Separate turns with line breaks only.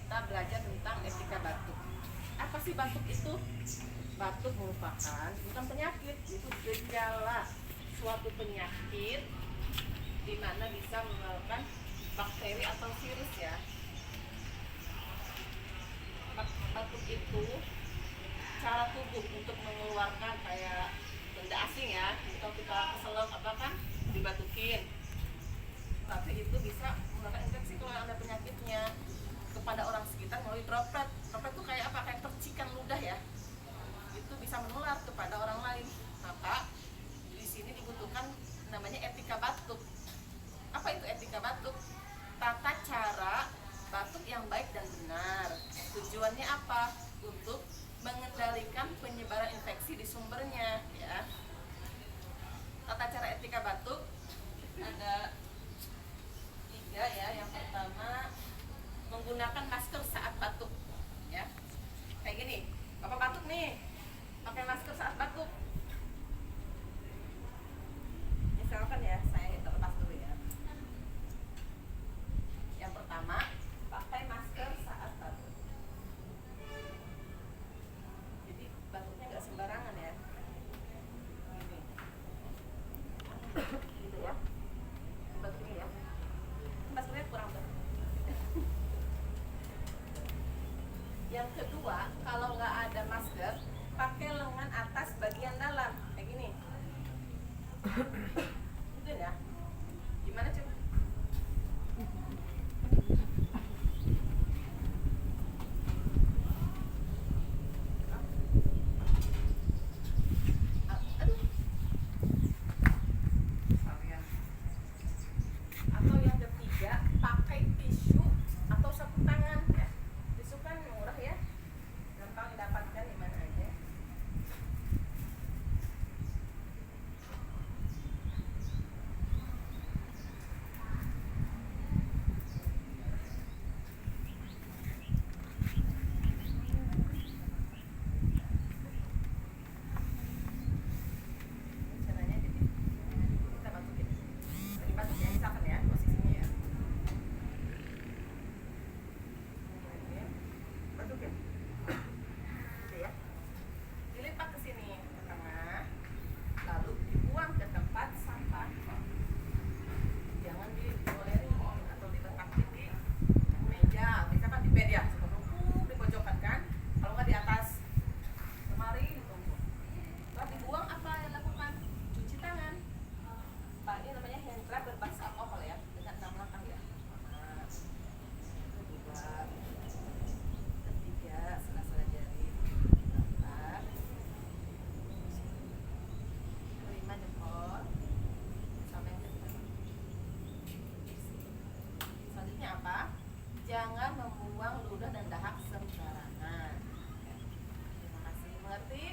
kita belajar tentang etika batuk. Apa sih batuk itu? Batuk merupakan bukan penyakit, itu gejala suatu penyakit di mana bisa menularkan bakteri atau virus ya. Batuk itu cara tubuh untuk mengeluarkan kayak benda asing ya, kalau kita keselak apa kan dibatukin, tapi itu bisa menularkan infeksi kalau ada penyakitnya kepada orang sekitar melalui droplet. Droplet itu kayak apa? Kayak percikan ludah ya, itu bisa menular kepada orang lain. Maka di sini dibutuhkan namanya etika batuk. Apa itu etika batuk? Tata cara batuk yang baik dan benar. Tujuannya apa? Untuk mengendalikan penyebaran infeksi di sumbernya ya. Tata cara etika batuk ada 3 ya. Yang pertama, menggunakan masker saat batuk ya. Kayak gini, Bapak batuk nih, pakai masker saat batuk. Misalkan ya, saya terlepas dulu ya. Yang pertama, pakai masker saat batuk. Jadi batuknya nggak sembarangan ya. Gini. Gitu ya. Batuknya ya. Maskernya kurang betul. Yang kedua, kalau nggak ada masker, pakai lengan atas bagian dalam kayak gini. Gitu ya. Gimana coba? Aduh. Atau yang ketiga, pakai tisu atau sapu tangan ya. Tisu kan murah ya, gampang didapatkan di mana aja. Caranya jadi kita batukin. Jadi batuk ya, misalkan ya posisinya ya. Batukin. Gitu ya. Dilipat ke sini ke tengah, lalu dibuang ke tempat sampah. Jangan dibolerin atau diletakin di meja, misalkan di bed ya, seperti di pojokan kan. Kalau nggak di atas lemari ditumpuk. Setelah dibuang, apa yang dilakukan? Cuci tangan. Pak, ini namanya hand rub berbasis alkohol ya, dengan 6 langkah ya. Nah, kedua, ketiga, sela-sela jari, keempat, kelima jempol, sama yang kelima. Selanjutnya apa? Jangan membuang ludah dan dahak sembarangan. Terima kasih, mengerti?